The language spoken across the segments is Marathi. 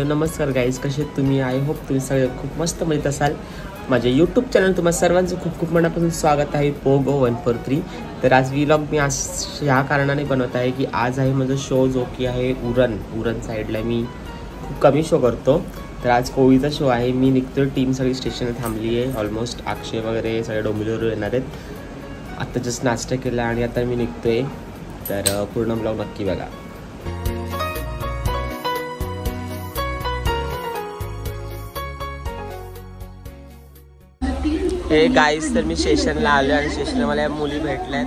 नमस्कार गाईज, कसे तुम्ही? आय होप तुम्ही सगळे खूप मस्त मजेत असाल. माझे यूट्यूब चॅनल तुम्हा सर्वांचं खूप खूप मनापासून स्वागत आहे. पोगो 143. तर आज व्लॉग मी आज ह्या कारणाने बनवत आहे की आज आहे माझा शो जो की आहे उरण साईडला. मी खूप कमी शो करतो, तर आज कोळीचा शो आहे. मी निघतोय, टीम सगळी स्टेशनला थांबली आहे. ऑलमोस्ट अक्षय वगैरे सगळे डोंबिवलीवर येणार आहेत. आत्ता जस्ट नाश्ता केला आणि आता मी निघतोय. तर पूर्ण ब्लॉग नक्की बघा. हे गाईस, तर मी स्टेशनला आलो आणि स्टेशनला मला या मुली भेटल्यात.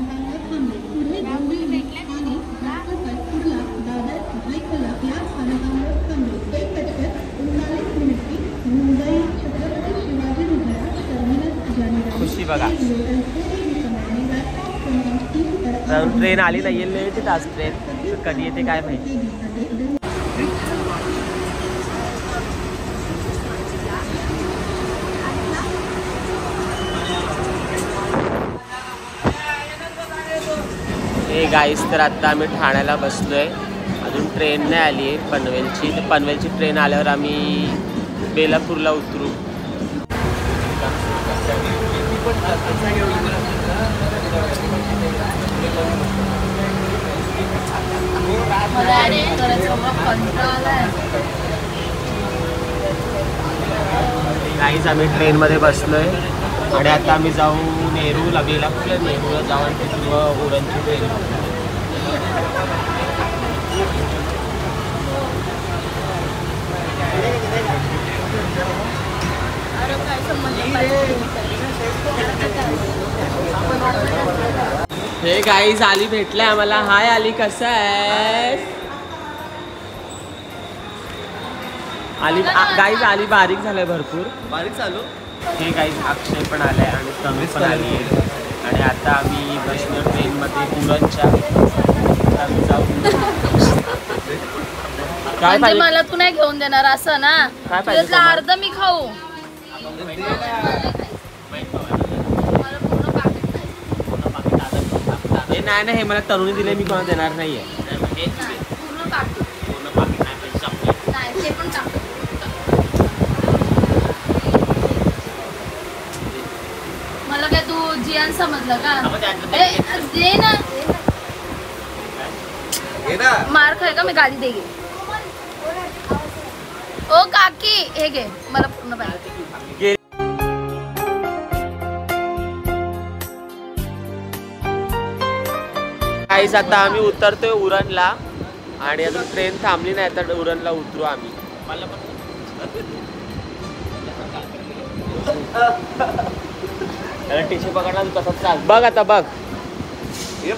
खुशी बघा, ट्रेन आली नाही, येते तास ट्रेन, कधी येते काय माहिती. हे गाईस, तर आता आम्ही ठाण्याला बसलोय. अजून ट्रेन नाही आली आहे पनवेलची. तर पनवेलची ट्रेन आल्यावर आम्ही बेलापूरला उतरू. गाईस, आम्ही ट्रेनमध्ये बसलोय आणि आता आम्ही जाऊ नेरूला, बेलापूरला नेरूला जाऊ आणि तिथून उरणची ट्रेन. हे गाईज, आली भेटलाय आम्हाला. हाय आली, कसं आहे? आली गाईज, आली बारीक झालंय, भरपूर बारीक झालो. हे गाईज, अक्षय पण आलाय आणि तनु पण आली आहे. आणि आता आम्ही बसलो ट्रेनमध्ये उरणच्या. आम्ही जाऊ. काय पाहिजे मला तू नाही घेऊन देणार असं ना? काय पाहिजे? अर्ध मी खाऊ. नाही नाही, हे मला तरुणी दिले, मी कोणाला देणार नाहीये. मला काय तू जियान समजलं का? दे ना. मार खाय का? मी गाडी दे गे. ओ काकी, हे घे, मला पूर्ण पाहिजे. गाईस, आता आम्ही उतरतोय उरणला आणि अजून ट्रेन थांबली नाही, तर उरणला उतरू आम्ही. टिशू पकडला कसा चाल बघ. आता बघ,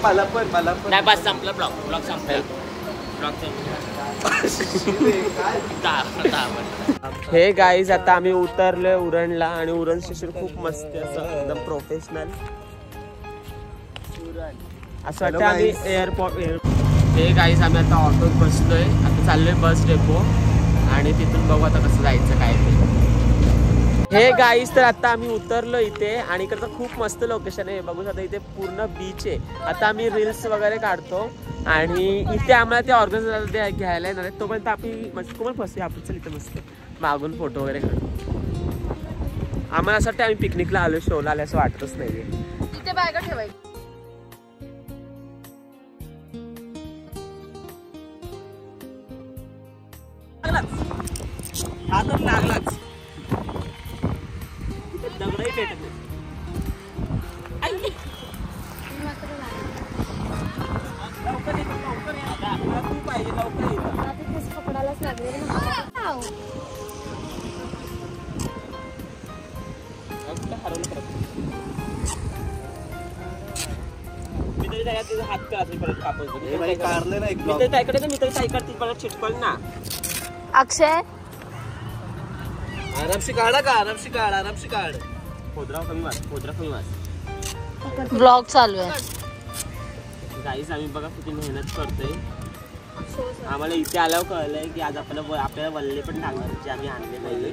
मला पण नाही. बस संपला, ब्लॉग संपला. हे गाईज, आता आम्ही उतरलोय उरणला आणि उरण स्टेशन खूप मस्त असं एकदम प्रोफेशनल असं वाटतं आम्ही एअरपोर्ट. हे गाईज, आम्ही आता ऑटोत बसलोय. आता चाललोय बस डेपो आणि तिथून बघू आता कसं जायचं काय ते. हे गाईज, तर आता आम्ही उतरलो इथे आणि इकडचं खूप मस्त लोकेशन आहे. बघू शकता, इथे पूर्ण बीच आहे. आता आम्ही रील्स वगैरे काढतो आणि इथे आम्हाला ते ऑर्गनायझर घ्यायला येणार आहे. तोपर्यंत आपली मस्त कोण फसते आपण. चल इथे मस्त मागून फोटो वगैरे काढतो. आम्हाला असं वाटतं आम्ही पिकनिकला आलो, शोला आले असं वाटतच नाही. तिथे बॅगा ठेवायची. हातात लागलाच, दगडही भेटत नाही. तू पाहिजे लवकर कपडालाच लागले. मी तरी त्याच्यात हात करायचे परत कापड ना. मी तरी त्याकडे मी तरी त्याकडे परत चिटकल ना. अक्षय, आरामशी काढा का? आरामशी काढ. खोदरा कमी वाच. ब्लॉग चालू आहे. गाईस, आम्ही बघा किती मेहनत करतोय. आम्हाला इथे आल्यावर कळलंय की आज आपल्याला वल्ले पण लागणार, जे आम्ही आणले नाहीये.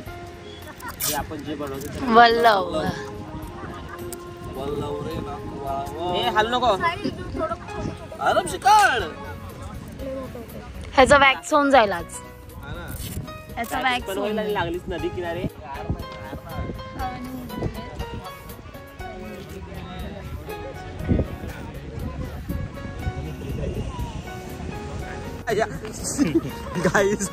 जे आपण जे बनवतो वल्लव. हे हाल नको. आरामशी काढ. ह्याचा वॅक्स होऊन जाईल आज. याचा वॅक्स पण व्हायला लागलीच नदी किनारे. गाईज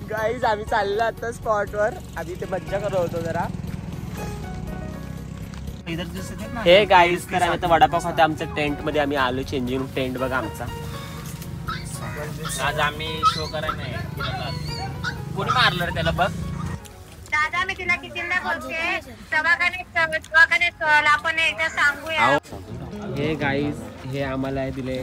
गाईज आम्ही चाललो आता स्पॉटवर. आम्ही ते मज्जा करत होतो जरा. हे गाईज तर आम्ही आता वडापाव खातो आमच्या टेंट मध्ये. आम्ही आलो चेंजिंग टेंट बघा आमचा. आज आम्ही शो करायला कोणी मारलं रे त्याला बघ. दादा मी तुला कितींदा बोलते दवाखान्यात चल आपण एकदा सांगूया. हे गाईज हे आम्हाला दिले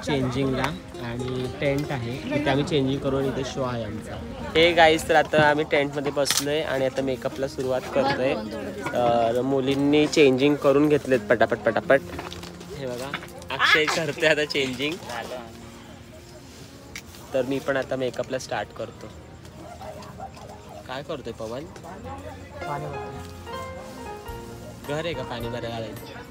चेंजिंगला आणि टेंट आहे इथे आम्ही चेंजिंग करून इथे शो आहे आमचा. हे गाईज तर आता आम्ही टेंटमध्ये बसलोय आणि आता मेकअपला सुरुवात करतोय. मुलींनी चेंजिंग करून घेतलेत पटापट पटापट. हे बघा अक्षय करतोय आता चेंजिंग. तर मी पण आता मेकअपला स्टार्ट करतो. काय करतोय पवन? घर आहे का पाणी भरायला घालायचं?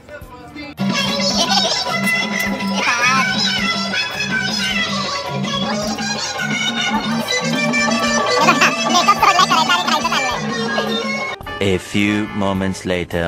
A few moments later.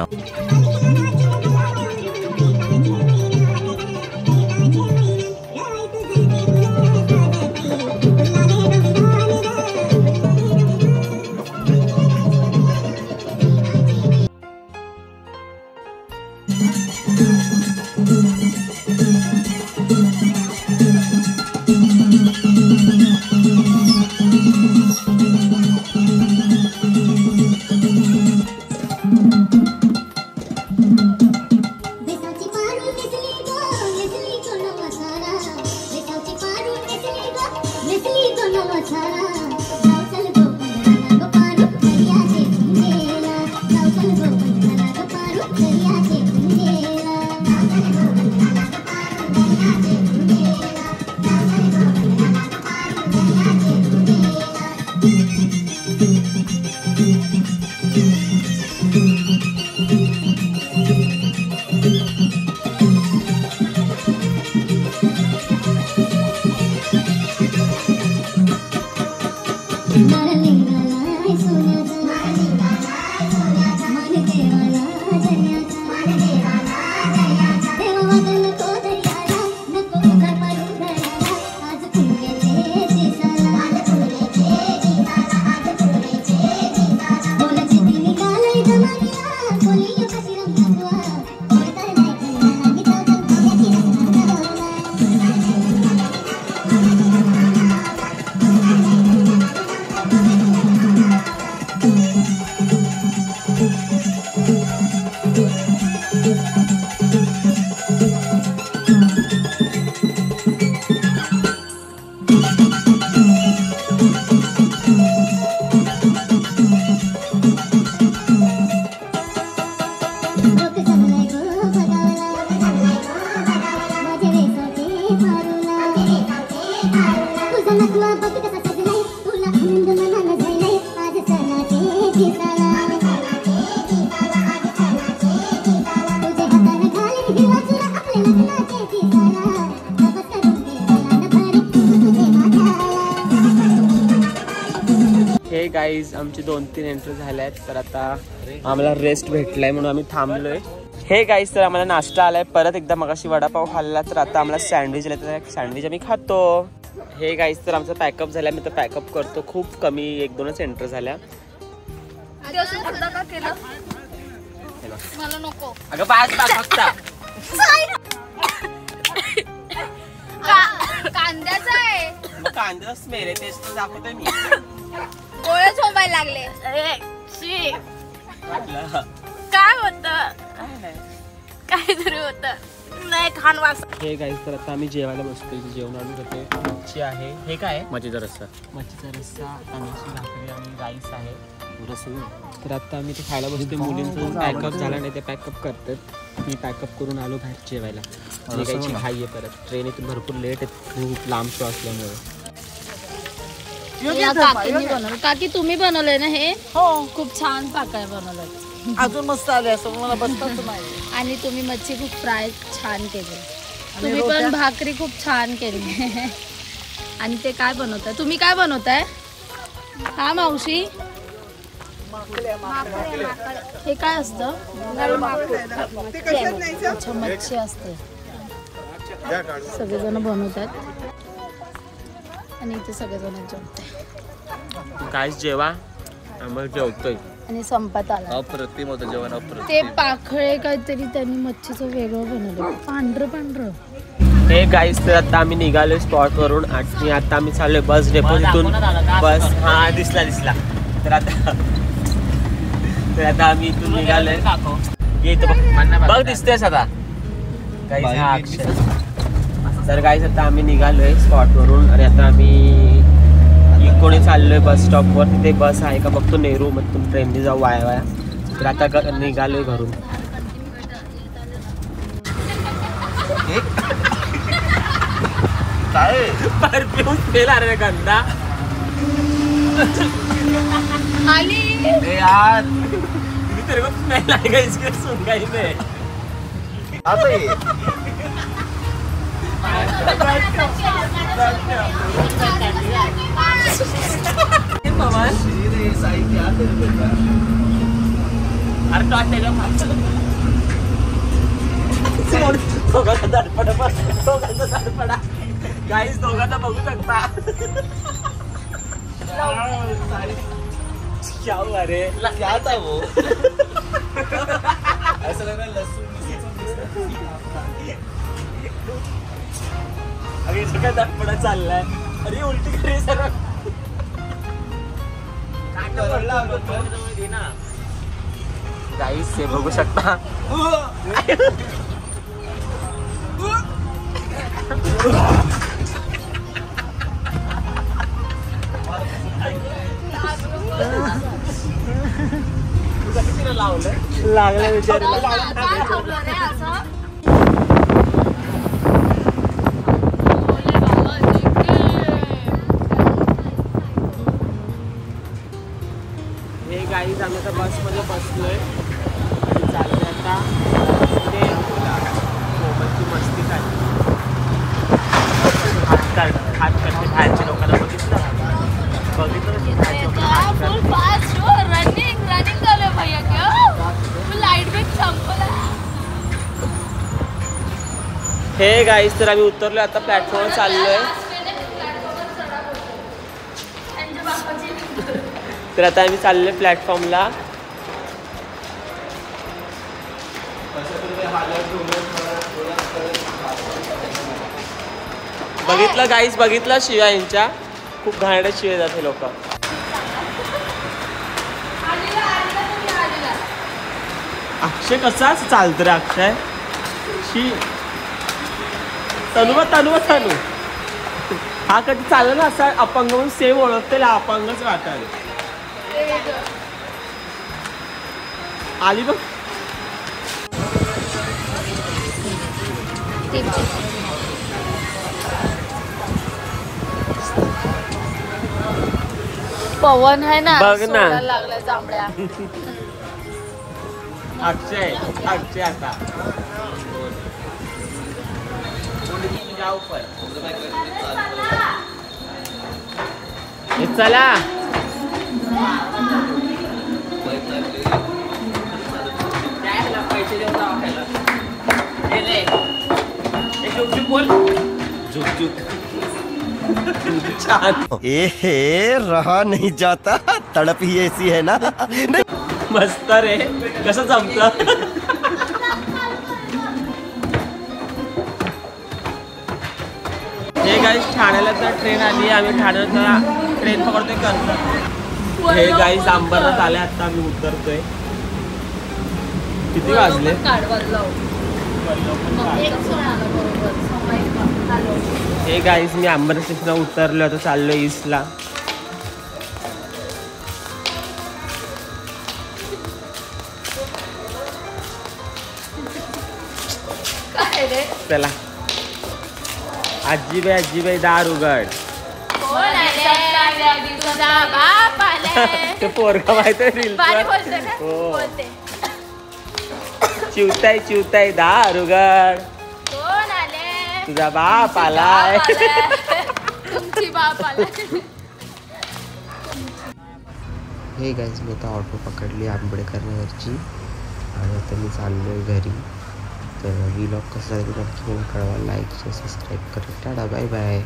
हे गाईज आमचे 2-3 एंट्री झाल्या आहेत. तर आता आम्हाला रेस्ट भेटलाय म्हणून आम्ही थांबलोय. हे गाईज तर आम्हाला नाश्ता आलाय. परत एकदा मगाशी वडापाव खाल्ला तर आता आम्हाला सँडविच आले तर सँडविच आम्ही खातो. हे गाईज तर आमचा पॅकअप झाला. मी तर पॅकअप करतो. खूप कमी 1-2च एंट्री झाल्या. मला नको. अगं फक्त कांद्याचा आहे. मग कांद्याचा स्मेल आहे तेच तर दाखवतोय मी. डोळे झोंबायला लागले. काय होत काहीतरी होत नाही खान वास. हे गाईज तर आता आम्ही जेवायला बसतो. जेवण आणून घेतो. मच्छी आहे. हे काय आहे? मच्छीचा रस्सा. मच्छीचा रस्सा, तांदळाची भाकरी आणि राईस आहे. तर आता आम्ही ते खायला बसतो. मुलींचं पॅकअप झाला नाही ते पॅकअप करतात. मी पॅकअप करून आलो बाहेर जेवायला. निघायची घाई आहे परत. ट्रेन इथून भरपूर लेट आहे. खूप लांब शो असल्यामुळे. काकी तुम्ही बनवलंय ना हे? हो. खूप छान पाकाय बनवलं. अजून मस्त आले असं मला बसताच नाही. आणि तुम्ही मच्छी खूप फ्राय छान केली. तुम्ही पण भाकरी खूप छान केली. आणि ते काय बनवताय तुम्ही? काय बनवताय? हा मावशी, हे काय असतं? अच्छा, मच्छी असते. सगळेजण बनवतात आणि इथे सगळेजण जेवतात. गाईस जेवा, आम्ही जेवतोय. आणि संपत आला. अप्रतिम होतं जेवण, अप्रतिम. ते पाखळे काहीतरी त्यांनी मच्छीचं वेगळं बनवलं, पांढरं पांढरं. हे गाईस, तर आता आम्ही निघालोय स्पॉट वरून आणि आता आम्ही चाललोय बस डेपो. तिथून बस, हा दिसला. तर आता आम्ही इथून निघालोय. बघ दिसतेस आता गाईस, हा अक्षर. तर गाईस आता आम्ही निघालोय स्पॉट वरून आणि आता आम्ही इकडे चाललोय बस स्टॉपवर. तिथे बस आहे का बघतो, नेहरू मधून ट्रेनने जाऊ वाया. तर आता निघालोय घरून. काय परफ्यूम स्मेल आ रहा है गंदा. यार तेरे को स्मेल आएगा इसके सुनगाई में. आता ये अरे दडपडा गाईस, दोघांना बघू शकता. क्या हुआ रे? क्या था वो? ऐसा लग रहा है लहसुन. अरे इथं काय दडपडा चाललाय? अरे उलटी करे सर. गाईस हे बघू शकता. लागलं विचारायला. हे गाईज आम्ही आता बसमध्ये बसलोय आणि चाललोय आता सोबतची मस्ती काढली. हात करते बाहेरच्या लोकांना बघितलं हे गाईज. तर आम्ही उतरलोय आता, प्लॅटफॉर्मवर चाललोय. तर आता आम्ही चाललोय प्लॅटफॉर्मला. बघितलं गाईज, बघितलं शिव्या यांच्या. खूप घाणेरड्या शिव्या जाते लोक. अक्षय कसाच चालत रे अक्षय. शी तनू हा कधी चालला ना असा अपंग म्हणून सेम ओळखते, अपंगच वाटायला आली बघ. पवन आहे ना, बघ ना. लागल्या जांभळ्या. अक्षय आता चला. पैसे देऊन बोल रहा नहीं जाता, तड़प ही ऐसी है ना. मस्त रे, कसं जमतं. हे गाईस, ठाण्याला तर ट्रेन आली. आम्ही ठाण्याला ट्रेन पकडतोय करतो. हे गाईस अंबरनाथ आले, आता आम्ही उतरतोय. किती वाजले? हे गाईस, मी अंबरनाथ स्टेशनला उतरलो, आता चाललोय ईस्टला. चला. आजीबाई दार उघड. ते पोरगा माहिती रील. हो, चिवताय दार उघड. तुझा बाप आलाय. तुमची बाप आलाय. हे गाईज मी आता ऑटो पकडली आंबेडकर नगरची आणि आता मी चाललोय घरी. तर व्लॉग कसा झाला नक्की मला कळवा. लाईक सबस्क्राईब करा. Tata bye bye.